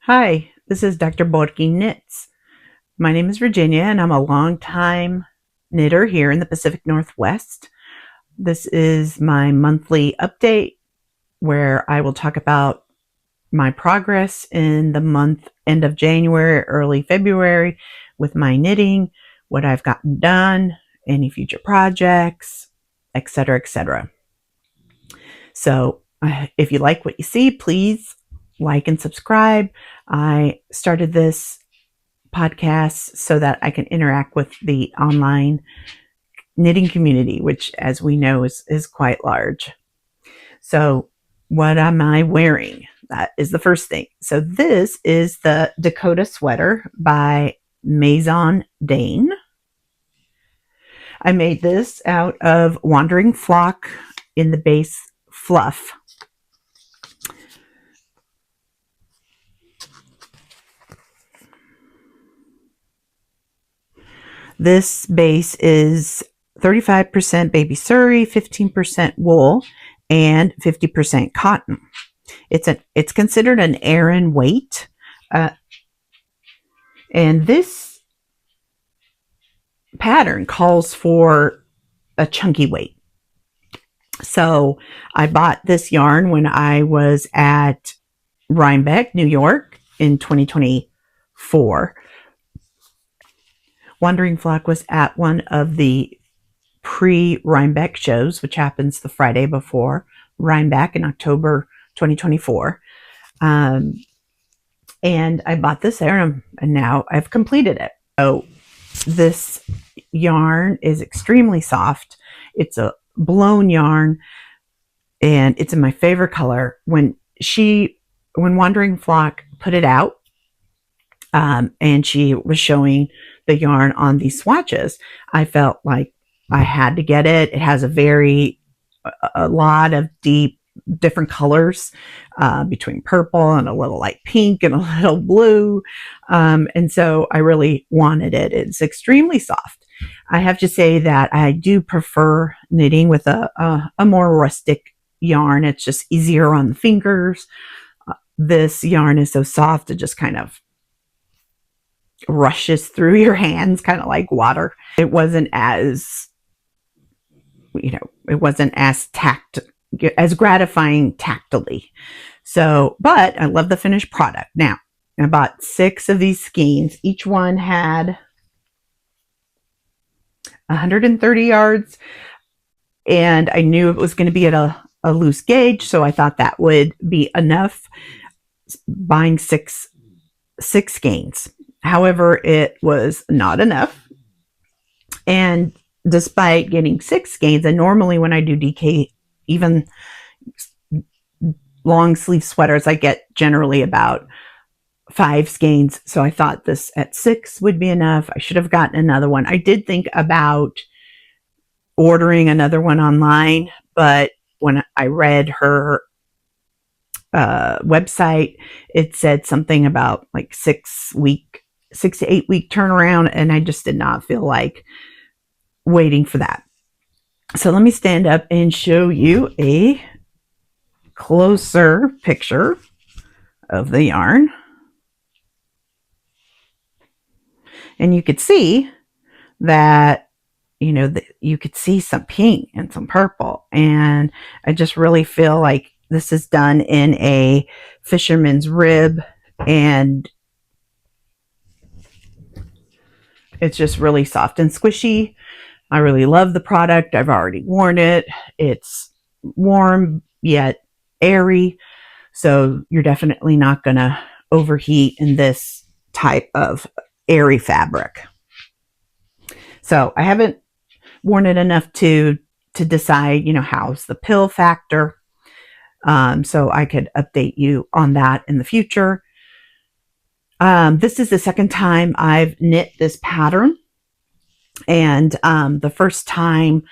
Hi, this is Dr. Borkeen Knits. My name is Virginia and I'm a longtime knitter here in the Pacific Northwest. This is my monthly update where I will talk about my progress in the month end of January, early February with my knitting, what I've gotten done, any future projects, etc., etc. So if you like what you see, please like and subscribe. I started this podcast so that I can interact with the online knitting community, which, as we know, is quite large. So, what am I wearing? That is the first thing. So, this is the Dakota sweater by Maison Dene. I made this out of Wandering Flock in the base fluff. This base is 35% baby suri, 15% wool, and 50% cotton. It's considered an Aran weight, and this pattern calls for a chunky weight. So I bought this yarn when I was at Rhinebeck, New York in 2024. Wandering Flock was at one of the pre-Rhinebeck shows, which happens the Friday before Rhinebeck in October 2024. And I bought this there, and now I've completed it. So this yarn is extremely soft. It's a blown yarn, and it's in my favorite color. When Wandering Flock put it out, and she was showing the yarn on these swatches, I felt like I had to get it. It has a lot of different colors, between purple and a little light pink and a little blue. And so I really wanted it. It's extremely soft. I have to say that I do prefer knitting with a more rustic yarn. It's just easier on the fingers. This yarn is so soft, it just kind of rushes through your hands, kind of like water. It wasn't as as gratifying tactily. So, but I love the finished product. Now, I bought 6 of these skeins. Each one had 130 yards, and I knew it was going to be at a loose gauge, so I thought that would be enough, buying six skeins. However, it was not enough, and despite getting 6 skeins, and normally when I do DK, even long sleeve sweaters, I get generally about 5 skeins. So I thought this at 6 would be enough. I should have gotten another one. I did think about ordering another one online, but when I read her website, it said something about like 6 to 8 week turnaround, and I just did not feel like waiting for that. So let me stand up and show you a closer picture of the yarn. And you could see that, you could see some pink and some purple. And I just really feel like this is done in a fisherman's rib, and it's just really soft and squishy. I really love the product. I've already worn it. It's warm yet airy, so you're definitely not going to overheat in this type of airy fabric. So I haven't worn it enough to decide, how's the pill factor. So I could update you on that in the future. This is the second time I've knit this pattern, and the first time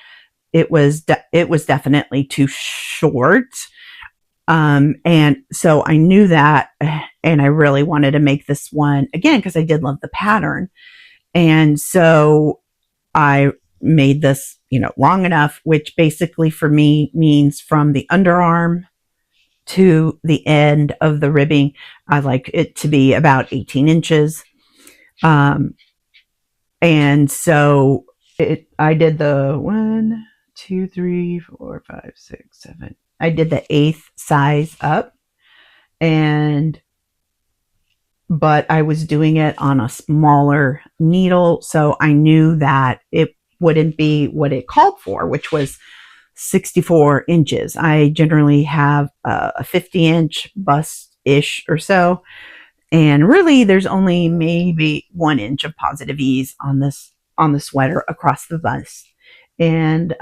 it was definitely too short, and so I knew that, and I really wanted to make this one again because I did love the pattern, and so I made this long enough, which basically for me means from the underarm to the end of the ribbing. I like it to be about 18 inches. And so I did the 1, 2, 3, 4, 5, 6, 7. I did the 8th size up, but I was doing it on a smaller needle, so I knew that it wouldn't be what it called for, which was 64 inches. I generally have a 50-inch bust-ish or so, and really there's only maybe 1 inch of positive ease on the sweater across the bust, and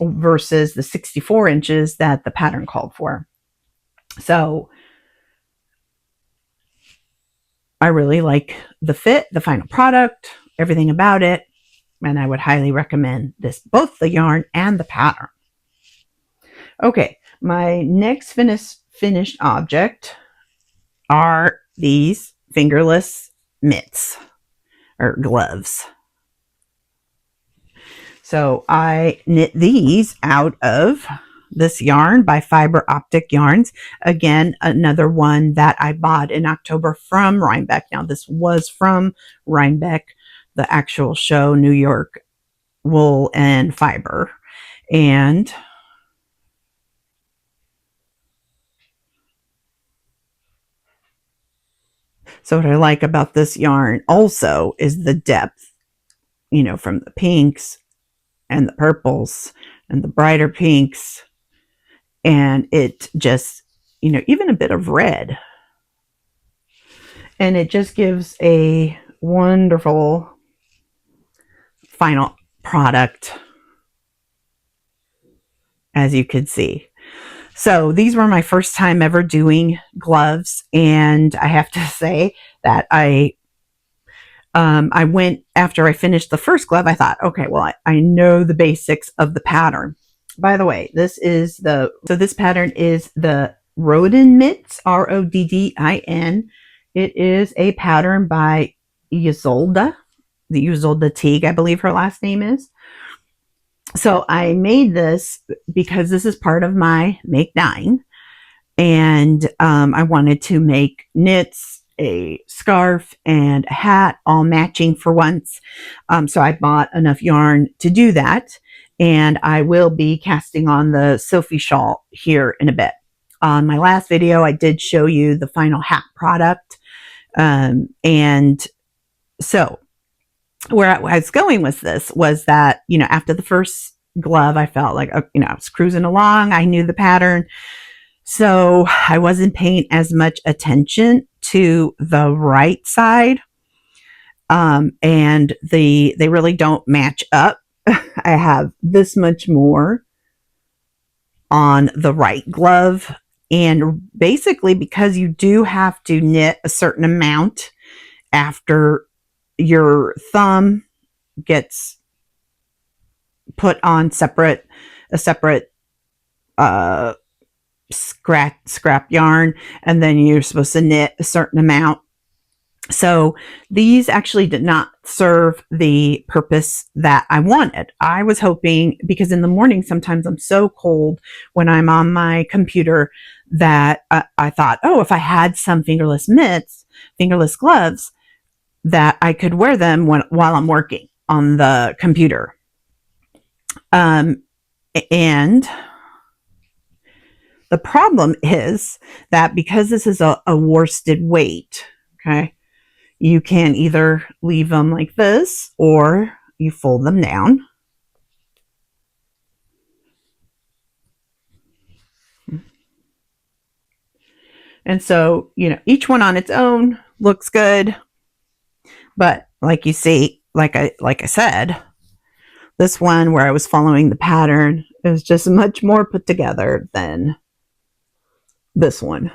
versus the 64 inches that the pattern called for. So I really like the fit, the final product, everything about it, and I would highly recommend this, both the yarn and the pattern. Okay, my next finished object are these fingerless mitts or gloves. So I knit these out of this yarn by Fiber Optic Yarns. Again, another one that I bought in October from Rhinebeck. Now, this was from Rhinebeck, the actual show, New York Wool and Fiber. And so what I like about this yarn also is the depth, you know, from the pinks and the purples and the brighter pinks. And it just, you know, even a bit of red. And it just gives a wonderful final product, as you could see. So these were my first time ever doing gloves. And I have to say that I went, after I finished the first glove, I thought, okay, well, I know the basics of the pattern. By the way, this pattern is the Roddin mitts, Roddin. It is a pattern by Ysolda, the Ysolda Teague, I believe her last name is. So I made this because this is part of my Make 9. And I wanted to make knits, a scarf, and a hat, all matching for once. So I bought enough yarn to do that. And I will be casting on the Sophie shawl here in a bit. On my last video, I did show you the final hat product. And so where I was going with this was that, you know, after the first glove, I felt like, you know, I was cruising along. I knew the pattern. So I wasn't paying as much attention to the right side. And they really don't match up. I have this much more on the right glove. And basically, because you do have to knit a certain amount after your thumb gets put on a separate scrap yarn, and then you're supposed to knit a certain amount. So these actually did not serve the purpose that I wanted. I was hoping, because in the morning sometimes I'm so cold when I'm on my computer, that I thought, oh, if I had some fingerless gloves, that I could wear them while I'm working on the computer. And the problem is that because this is a worsted weight, okay, you can either leave them like this or you fold them down. And so, you know, each one on its own looks good. But like you see, like I said, this one where I was following the pattern is just much more put together than this one.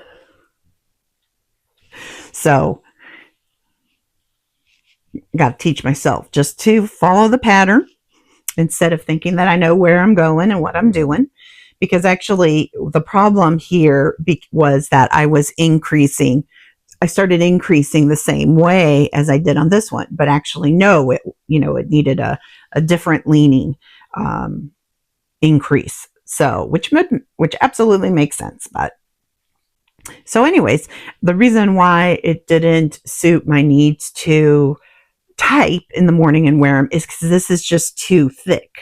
So got to teach myself just to follow the pattern instead of thinking that I know where I'm going and what I'm doing. Because actually the problem here was that I started increasing the same way as I did on this one, but actually no, it needed a different leaning increase. So which absolutely makes sense, but So anyways, the reason why it didn't suit my needs to type in the morning and wear them is because this is just too thick.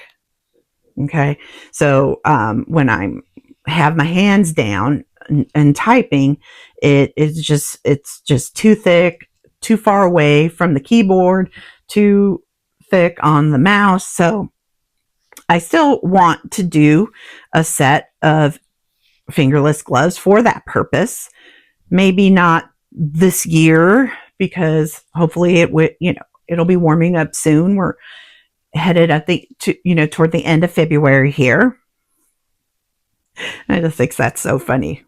Okay. So when I have my hands down and typing, it's just too thick, too far away from the keyboard, too thick on the mouse. So I still want to do a set of fingerless gloves for that purpose. Maybe not this year, because hopefully it'll be warming up soon. We're headed toward the end of February here. I just think that's so funny.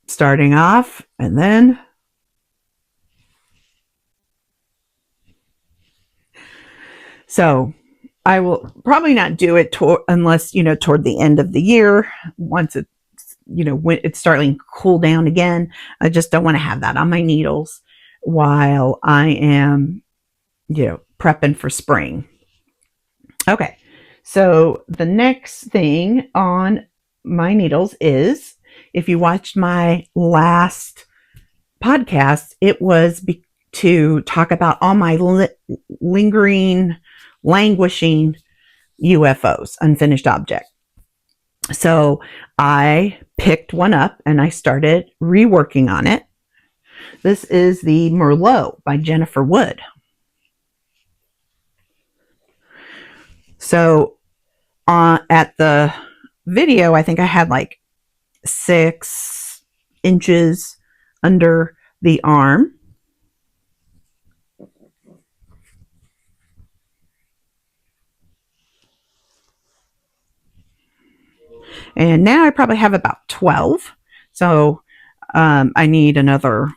Starting off and then so I will probably not do it unless toward the end of the year, once it when it's starting to cool down again. I just don't want to have that on my needles while I am prepping for spring. Okay, so the next thing on my needles is, if you watched my last podcast, it was to talk about all my lingering, languishing UFOs, unfinished object. So I picked one up and I started reworking on it. This is the Merlot by Jennifer Wood. So at the video, I think I had like 6 inches under the arm. And now I probably have about 12. So I need another.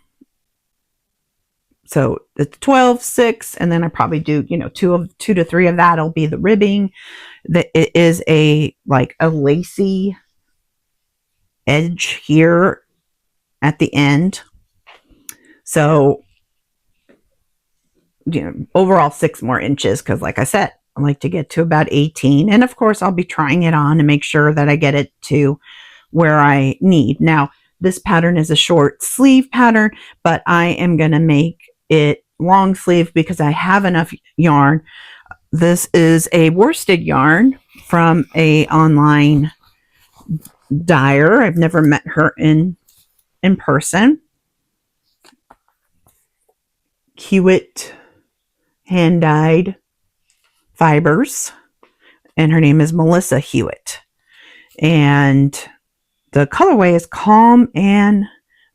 So it's 12, 6, and then I probably do, 2 to 3 of that will be the ribbing. It is a lacy edge here at the end. So, overall 6 more inches, because like I said, I like to get to about 18. And of course, I'll be trying it on to make sure that I get it to where I need. Now, this pattern is a short sleeve pattern, but I am going to make it long sleeve because I have enough yarn. This is a worsted yarn from a online dyer. I've never met her in person. Hewitt hand dyed fibers, and her name is Melissa Hewitt, and the colorway is Calm and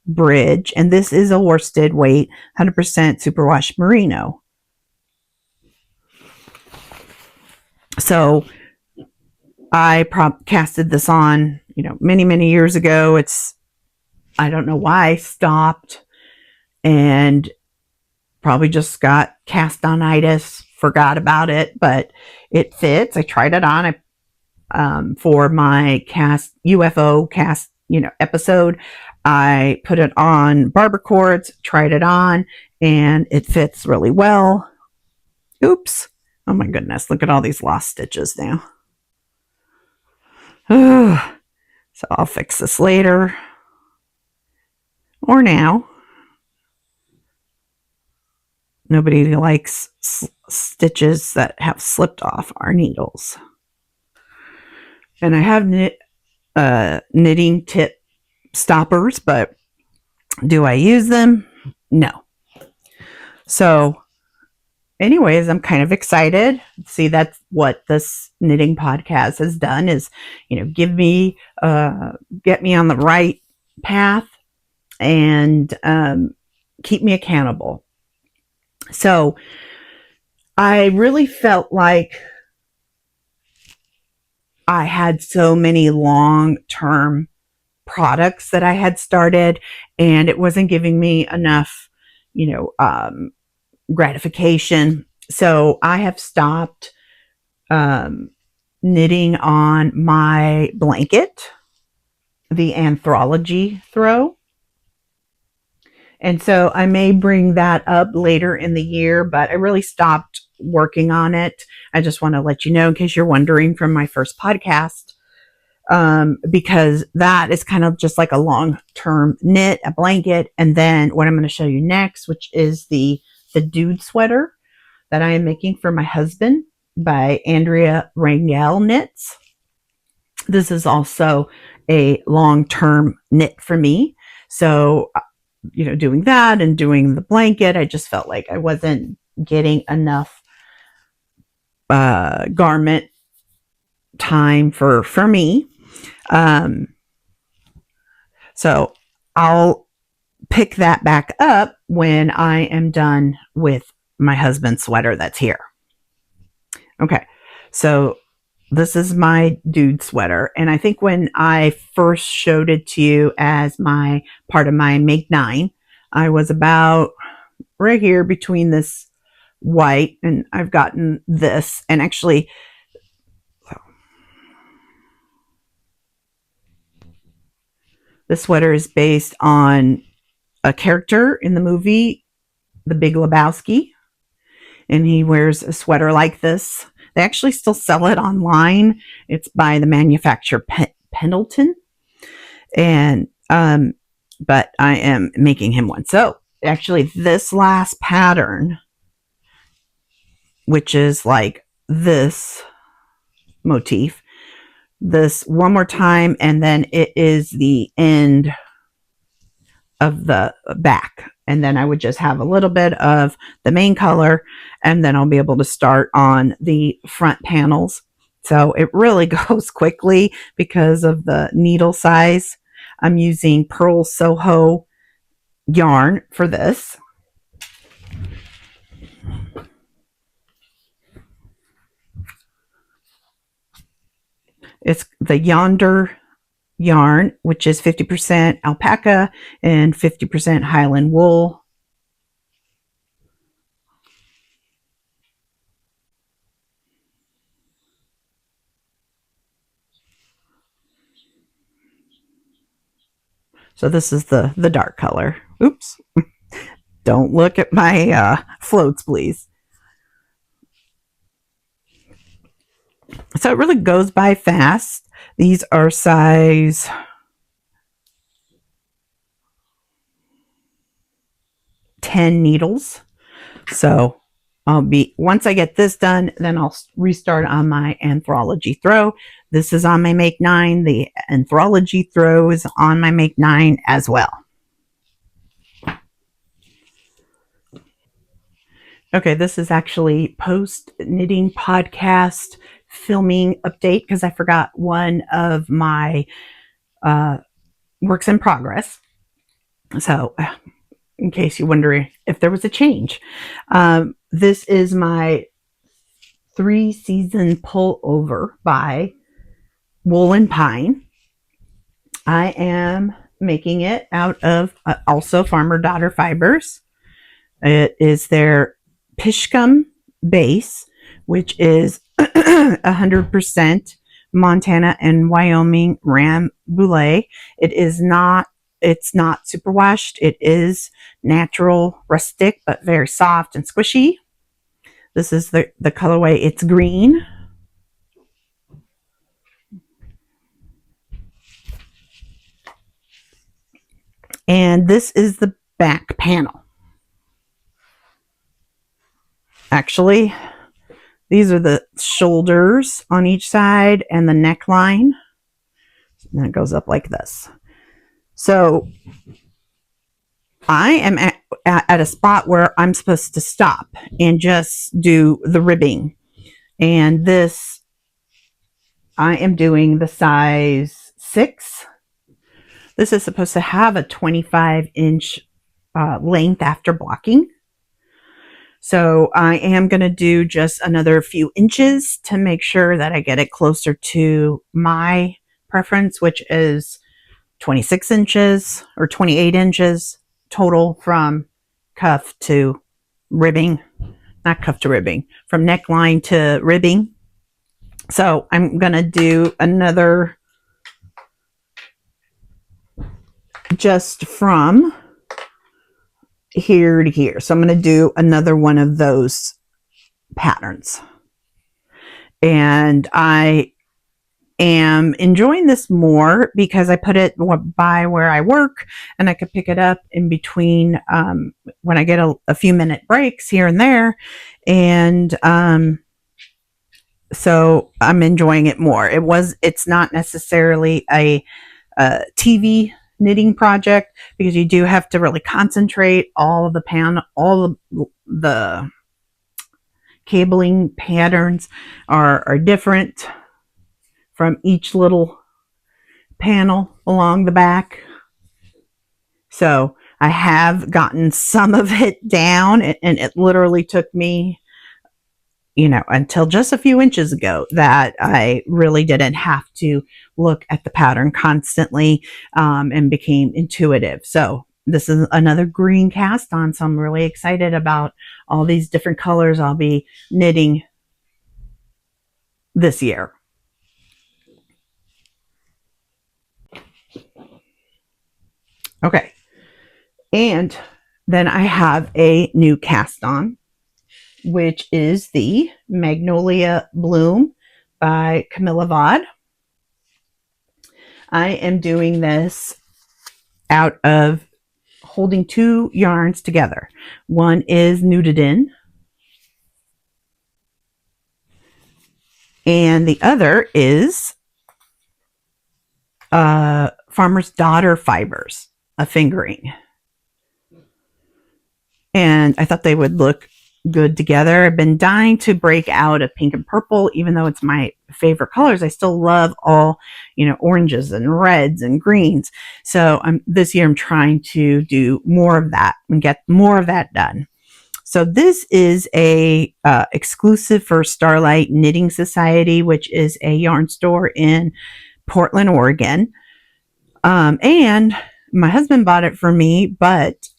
Bridge, and this is a worsted weight 100% superwash merino. So I casted this on many years ago. I don't know why I stopped, and probably just got cast-on-itis, forgot about it, but it fits. I tried it on for my UFO cast episode. I put it on barber cords, tried it on, and it fits really well. Oops. Oh my goodness, look at all these lost stitches now. So I'll fix this later or now. Nobody likes stitches that have slipped off our needles. And I have knitting tip stoppers, but do I use them? No. So anyways, I'm kind of excited. See, that's what this knitting podcast has done, is, get me on the right path and keep me accountable. So I really felt like I had so many long-term products that I had started, and it wasn't giving me enough, gratification. So I have stopped knitting on my blanket, the anthology throw. And so I may bring that up later in the year, but I really stopped working on it. I just want to let you know, in case you're wondering from my first podcast, because that is kind of just like a long-term knit, a blanket. And then what I'm going to show you next, which is the dude sweater that I am making for my husband by Andrea Rangel Knits. This is also a long-term knit for me. So, doing that and doing the blanket, I just felt like I wasn't getting enough garment time for me. So I'll pick that back up when I am done with my husband's sweater that's here. Okay, so this is my dude sweater, and I think when I first showed it to you as my part of my Make 9, I was about right here between this white, and I've gotten this, and actually this sweater is based on a character in the movie The Big Lebowski, and he wears a sweater like this. They actually still sell it online. It's by the manufacturer Pendleton, and but I am making him one. So actually, this last pattern, which is like this motif, this one more time, and then it is the end of the back, and then I would just have a little bit of the main color, and then I'll be able to start on the front panels. So it really goes quickly because of the needle size. I'm using Purl Soho yarn for this. It's the Yonder yarn, which is 50% alpaca and 50% Highland wool. So this is the dark color. Oops. Don't look at my floats, please. So it really goes by fast. These are size 10 needles. So once I get this done, then I'll restart on my anthology throw. This is on my Make 9. The anthology throw is on my Make 9 as well. Okay, this is actually post knitting podcast filming update because I forgot one of my works in progress. So in case you're wondering if there was a change, this is my 3-season pullover by Wool and Pine. I am making it out of also Farmer Daughter fibers. It is their Pishcum base, which is 100% Montana and Wyoming Ram Boulet. It's not superwashed. It is natural, rustic, but very soft and squishy. This is the colorway. It's green. And this is the back panel. Actually, these are the shoulders on each side and the neckline. And it goes up like this. So I am at a spot where I'm supposed to stop and just do the ribbing. And this, I am doing the size 6. This is supposed to have a 25-inch length after blocking. So I am going to do just another few inches to make sure that I get it closer to my preference, which is 26 inches or 28 inches total from cuff to ribbing. Not cuff to ribbing, from neckline to ribbing. So I'm going to do another just from here to here. So I'm going to do another one of those patterns. And I am enjoying this more because I put it by where I work, and I could pick it up in between when I get a few minute breaks here and there. And so I'm enjoying it more. It's not necessarily a TV knitting project, because you do have to really concentrate. All of the cabling patterns are different from each little panel along the back. So I have gotten some of it down, and it literally took me, until just a few inches ago that I really didn't have to look at the pattern constantly, and became intuitive. So this is another green cast on, so I'm really excited about all these different colors I'll be knitting this year. Okay. And then I have a new cast on, which is the Magnolia Bloom by Camilla. I am doing this out of holding two yarns together. One is Nutiden, and the other is Farmer's Daughter Fibers, a fingering. And I thought they would look good together. I've been dying to break out a pink and purple, even though it's my favorite colors. I still love all, oranges and reds and greens. So this year I'm trying to do more of that and get more of that done. So this is a exclusive for Starlight Knitting Society, which is a yarn store in Portland, Oregon. And my husband bought it for me,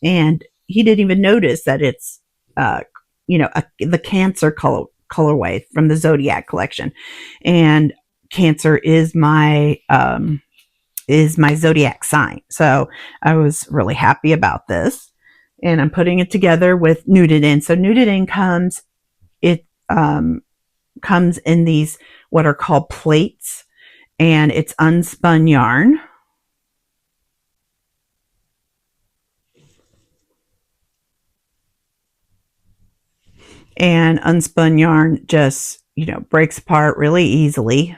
and he didn't even notice that it's the Cancer colorway from the Zodiac collection. And Cancer is my Zodiac sign. So I was really happy about this. And I'm putting it together with Nutiden. So Nutiden comes in these what are called plates, and it's unspun yarn. And unspun yarn just, breaks apart really easily.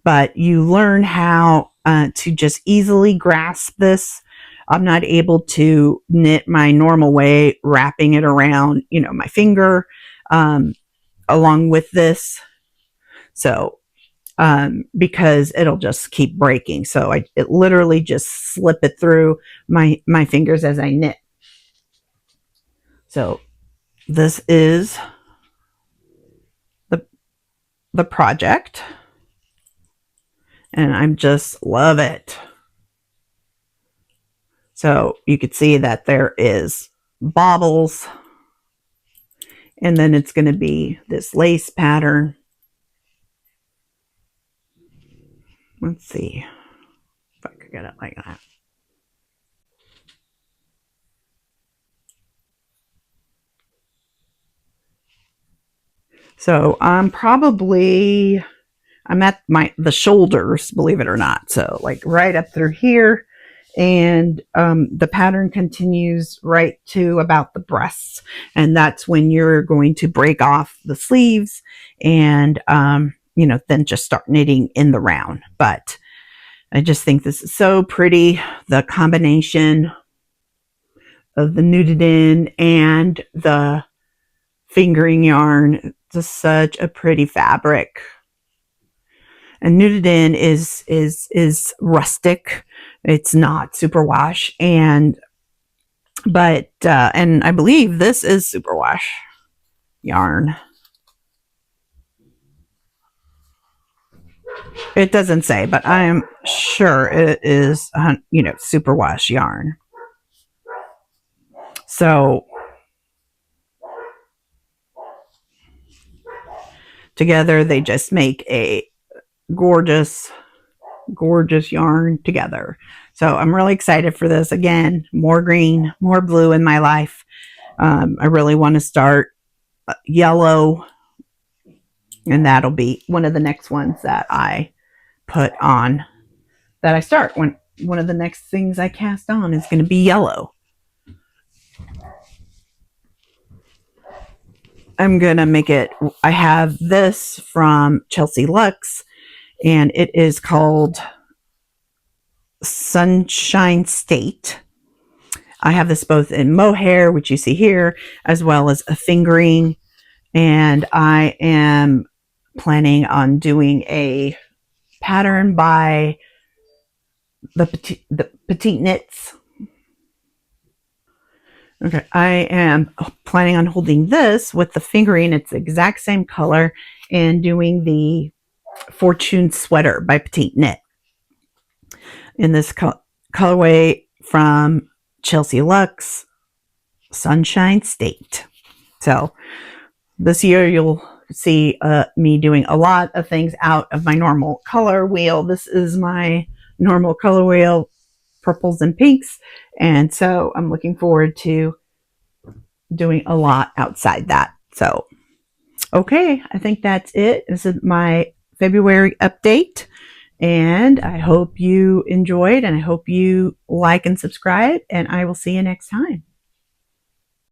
But you learn how to just easily grasp this. I'm not able to knit my normal way, wrapping it around, my finger along with this. So, because it'll just keep breaking. So it literally just slip it through my fingers as I knit. So this is the project, and I just love it. So you could see that there is baubles, and then it's going to be this lace pattern. Let's see if I could get it like that. So I'm at the shoulders, believe it or not. So like right up through here, and the pattern continues right to about the breasts, and that's when you're going to break off the sleeves and then just start knitting in the round. But I just think this is so pretty, the combination of the Nutiden and the fingering yarn. Just such a pretty fabric. And Nutiden is rustic. It's not superwash, and I believe this is superwash yarn. It doesn't say, but I am sure it is superwash yarn. So together they just make a gorgeous yarn together. So I'm really excited for this. Again, more green, more blue in my life. I really want to start yellow, and that'll be one of the next ones that I put on that I start. One of the next things I cast on is going to be yellow. I'm going to make it, I have this from Chelsea Luxe, and it is called Sunshine State. I have this both in mohair, which you see here, as well as a fingering, and I am planning on doing a pattern by the Petite Knits. Okay, I am planning on holding this with the fingering. It's the exact same color, and doing the Fortune Sweater by Petite Knit in this colorway from Chelsea Luxe, Sunshine State. So this year you'll see me doing a lot of things out of my normal color wheel. This is my normal color wheel, purples and pinks, and so I'm looking forward to doing a lot outside that. So okay, I think that's it. This is my February update, and I hope you enjoyed, and I hope you like and subscribe, and I will see you next time.